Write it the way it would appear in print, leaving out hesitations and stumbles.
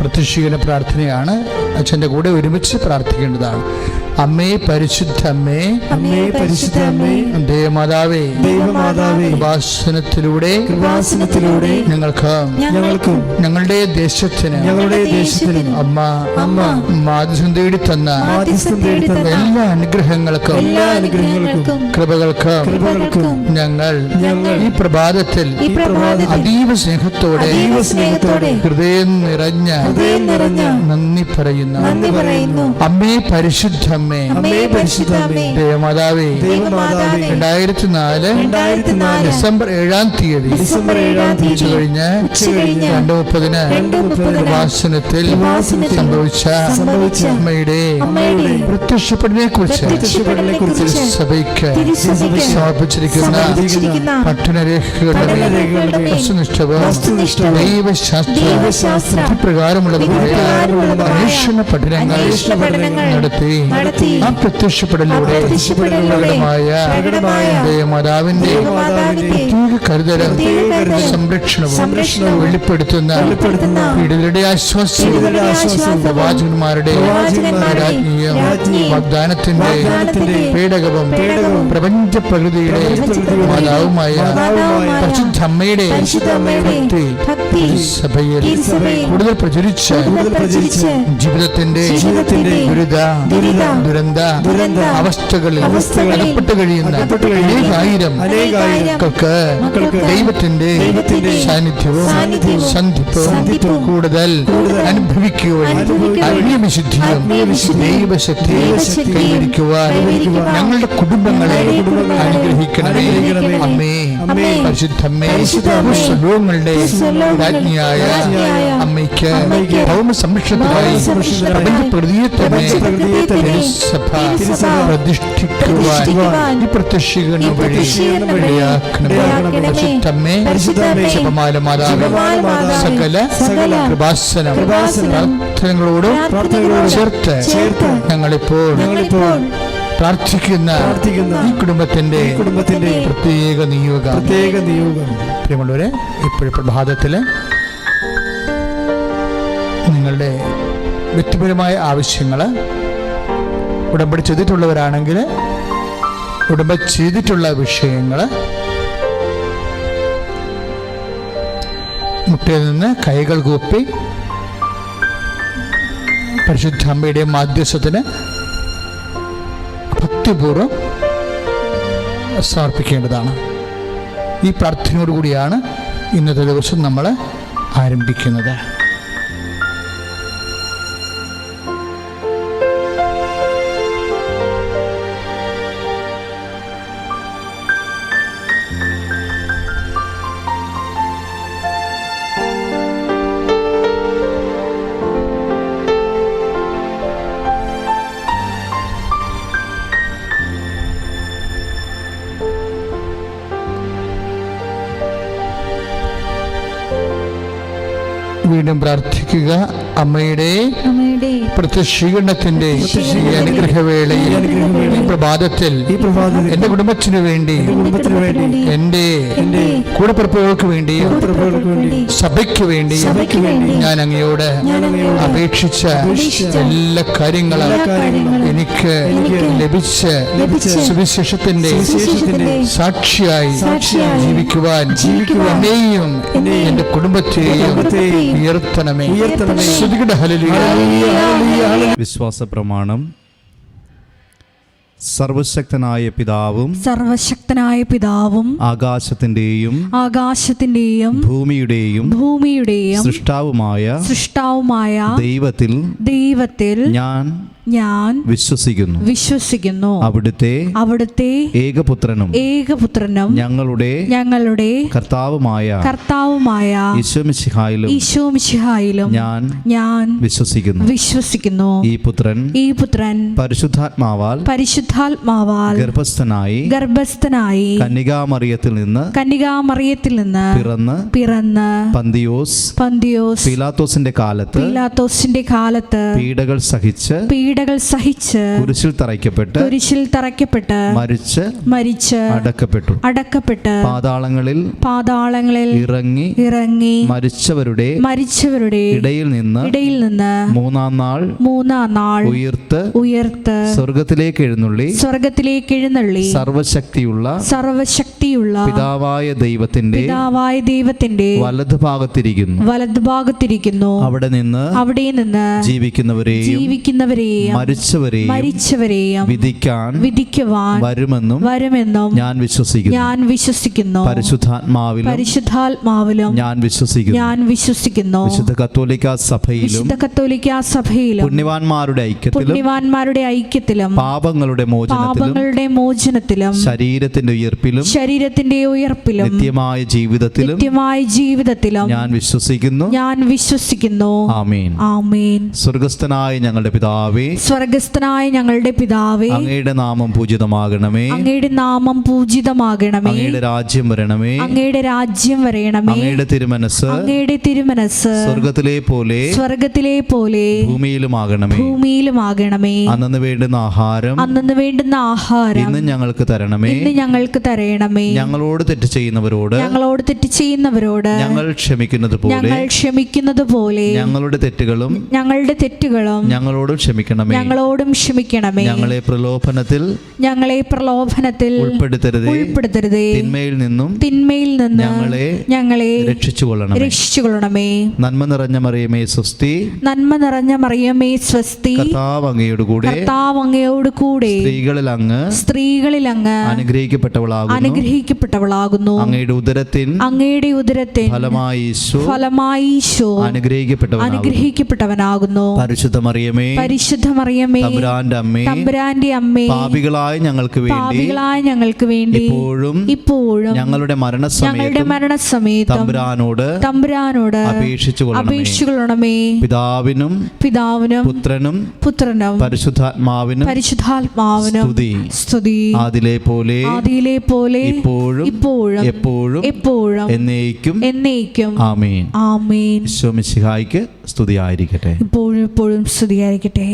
പ്രത്യക്ഷീകരണ പ്രാർത്ഥനയാണ്. അച്ഛൻ്റെ കൂടെ ഒരുമിച്ച് പ്രാർത്ഥിക്കേണ്ടതാണ്. അമ്മേ പരിശുദ്ധ അമ്മേ, അമ്മേ പരിശുദ്ധ അമ്മേ, ദേവമാതാവേ, ദൈവമാതാവേ, കൃപാസനത്തിലൂടെ ഞങ്ങൾക്കും ഞങ്ങളുടെ ദേശത്തിന് അമ്മ മാധ്യസ്ഥം തേടി തന്ന എല്ലാ അനുഗ്രഹങ്ങൾക്കും കൃപകൾക്കും ഞങ്ങൾ ഈ പ്രഭാതത്തിൽ അതീവ സ്നേഹത്തോടെ ഹൃദയം നിറഞ്ഞ നന്ദി പറയുന്നു. അമ്മേ പരിശുദ്ധ അമ്മേ, ദേവമാതാവേ, 2004 ഡിസംബർ 7-ാം തീയതി കഴിഞ്ഞ് 2:30 കൃപാസനത്തിൽ സംഭവിച്ച അമ്മയുടെ പ്രത്യക്ഷപ്പെടലിനെ കുറിച്ച് സഭയ്ക്ക് സമർപ്പിച്ചിരിക്കുന്ന പഠനരേഖകളുടെ വസ്തുനിഷ്ഠവും ദൈവശാസ്ത്ര പ്രകാരമുള്ളതുമായ അന്വേഷണ പഠനങ്ങൾ നടത്തി ആ പ്രത്യക്ഷപ്പെടലിലൂടെ ദേവമാതാവിന്റെ പ്രത്യേക കരുതലും സംരക്ഷണവും വെളിപ്പെടുത്തുന്ന പീഡിതരുടെ ആശ്വാസം പ്രവാചകന്മാരുടെ രാജ്ഞിയും വാഗ്ദാനത്തിന്റെ പേടകവും പ്രപഞ്ച പ്രകൃതിയുടെ മാതാവുമായ പരിശുദ്ധ അമ്മയുടെ സഭയിൽ കൂടുതൽ പ്രചരിച്ച ജീവിതത്തിന്റെ ദുരന്ത അവസ്ഥകളിൽ അകപ്പെട്ട് കഴിയുന്ന അനേകായിരങ്ങൾക്ക് ദൈവത്തിന്റെ സാന്നിധ്യവും സന്ധിപ്പവും കൂടുതൽ അനുഭവിക്കുകയും ആത്മീയവിശുദ്ധിയും ദൈവശക്തിയും കൈവരിക്കുവാൻ ഞങ്ങളുടെ കുടുംബങ്ങളെ അനുഗ്രഹിക്കണമേ. അമ്മേ പരിശുദ്ധമ്മേ, സർവ്വങ്ങളുടെ രാജ്ഞിയായ അമ്മയ്ക്ക് ഭൗമ സംരക്ഷണത്തിനായി പ്രപഞ്ച പ്രകൃതിയെ തന്നെ സഭ പ്രതിഷ്ഠിക്കുവാൻ ഈ പ്രത്യക്ഷീകരണം വഴി പരിശുദ്ധമ്മേ, ജപമാല മാതാവേ, സകല കൃപാസനം പ്രാർത്ഥനകളോട് ചേർത്ത് ഞങ്ങളിപ്പോൾ പ്രാർത്ഥിക്കുന്ന ഈ കുടുംബത്തിന്റെ പ്രത്യേക നിയോഗം. പ്രിയമുള്ളവരെ, ഇപ്പോഴും പ്രഭാതത്തില് നിങ്ങളുടെ വ്യക്തിപരമായ ആവശ്യങ്ങൾ ഉടമ്പടി ചെയ്തിട്ടുള്ളവരാണെങ്കിൽ ഉടമ്പടി ചെയ്തിട്ടുള്ള വിഷയങ്ങൾ മുട്ടയിൽ നിന്ന് കൈകൾ കൂപ്പി പരിശുദ്ധ അമ്മയുടെ മാധ്യസ്ഥത്തിന് ഭക്തിപൂർവ്വം സമർപ്പിക്കേണ്ടതാണ്. ഈ പ്രാർത്ഥനയോടുകൂടിയാണ് ഇന്നത്തെ ദിവസം നമ്മൾ ആരംഭിക്കുന്നത്. വീണ്ടും പ്രാർത്ഥിക്കുക. അമ്മയുടെ പ്രത്യക്ഷീകരണത്തിന്റെ അനുഗ്രഹവേളയിൽ ഈ പ്രഭാതത്തിൽ എന്റെ കുടുംബത്തിനു വേണ്ടി, എന്റെ കൂടപ്പിറപ്പുകൾക്ക് വേണ്ടിയും സഭയ്ക്ക് വേണ്ടിയും ഞാൻ അങ്ങയോട് അപേക്ഷിച്ച എല്ലാ കാര്യങ്ങളും എനിക്ക് ലഭിച്ച സുവിശേഷത്തിന്റെ സാക്ഷിയായി ജീവിക്കുവാൻ എന്നെയും എന്റെ കുടുംബത്തെയും ഉയർത്തണമേ. വിശ്വാസ പ്രമാണം. സർവശക്തനായ പിതാവും ആകാശത്തിന്റെയും ഭൂമിയുടെയും സൃഷ്ടാവുമായ ദൈവത്തിൽ ഞാൻ വിശ്വസിക്കുന്നു. അവിടുത്തെ ഏകപുത്രനും ഞങ്ങളുടെ കർത്താവുമായ ഈശോമിശിഹായിലും ഞാൻ വിശ്വസിക്കുന്നു. ഈ പുത്രൻ പരിശുദ്ധാത്മാവാൽ ഗർഭസ്ഥനായി കന്യകാമറിയത്തിൽ നിന്ന് പിറന്ന് പന്തിയോസ് പീലാത്തോസിന്റെ കാലത്ത് പീഡകൾ സഹിച്ച് പീഡകൾ സഹിച്ച് കുരിശിൽ തറയ്ക്കപ്പെട്ട് മരിച്ച് അടക്കപ്പെട്ട് പാതാളങ്ങളിൽ ഇറങ്ങി മരിച്ചവരുടെ ഇടയിൽ നിന്ന് മൂന്നാം നാൾ ഉയർത്ത് സ്വർഗത്തിലേക്ക് എഴുന്നള്ളി സർവശക്തിയുള്ള പിതാവായ ദൈവത്തിന്റെ വലതുഭാഗത്തിരിക്കുന്നു. അവിടെ നിന്ന് ജീവിക്കുന്നവരെയും മരിച്ചവരെയും വിധിക്കുവാൻ വരുമെന്നും ഞാൻ വിശ്വസിക്കുന്നു. പരിശുദ്ധാത്മാവിലും ഞാൻ വിശ്വസിക്കുന്നു. വിശുദ്ധ കത്തോലിക്കാ സഭയിലും പുണ്യവാന്മാരുടെ ഐക്യത്തിലും പാപങ്ങളുടെ മോചനത്തിലും ശരീരത്തിന്റെ ഉയർപ്പിലും നിത്യമായ ജീവിതത്തിലും ഞാൻ വിശ്വസിക്കുന്നു. ആമേൻ. സ്വർഗ്ഗസ്ഥനായ ഞങ്ങളുടെ പിതാവേ, അങ്ങയുടെ നാമം പൂജിതമാകണമേ. അങ്ങയുടെ രാജ്യം വരണമേ. അങ്ങയുടെ തിരുമനസ് സ്വർഗ്ഗത്തിലെ പോലെ ഭൂമിയിലുമാകണമേ. അന്നു വേണ്ടുന്ന ആഹാരം ഇന്ന് ഞങ്ങൾക്ക് തരണമേ. ഞങ്ങളോട് തെറ്റ് ചെയ്യുന്നവരോട് ഞങ്ങൾ ക്ഷമിക്കുന്നത് പോലെ ഞങ്ങളുടെ തെറ്റുകളും ഞങ്ങളോടും ക്ഷമിക്കണമേ. ഞങ്ങളെ പ്രലോഭനത്തിൽ ഉൾപ്പെടുത്തരുതേ. തിന്മയിൽ നിന്നും ഞങ്ങളെ രക്ഷിച്ചുകൊള്ളണമേ. നന്മ നിറഞ്ഞ മറിയമേ സ്വസ്തി. കർത്താവ് അങ്ങയോട് കൂടെ സ്ത്രീകളിൽ അങ്ങ് അനുഗ്രഹിക്കപ്പെട്ടവളാകുന്നു. അങ്ങയുടെ ഉദരത്തിൻ ഫലമായി ഈശോ അനുഗ്രഹിക്കപ്പെട്ടവനാകുന്നു. പരിശുദ്ധ മറിയമേ തമ്പുരാന്റെ അമ്മേ, പാപികളായ ഞങ്ങൾക്ക് വേണ്ടി ഇപ്പോഴും ഞങ്ങളുടെ മരണസമയത്തും തമ്പുരാനോട് അപേക്ഷിച്ചുകൊള്ളണമേ. പിതാവിനും പുത്രനും പരിശുദ്ധാത്മാവിനും സ്തുതി. ആദിയിലെ പോലെ ഇപ്പോഴും എപ്പോഴും എന്നേക്കും. ആമേൻ. ഈശോ മിശിഹായ്ക്ക് സ്തുതിയായിരിക്കട്ടെ. ഇപ്പോഴും സ്തുതിയായിരിക്കട്ടെ.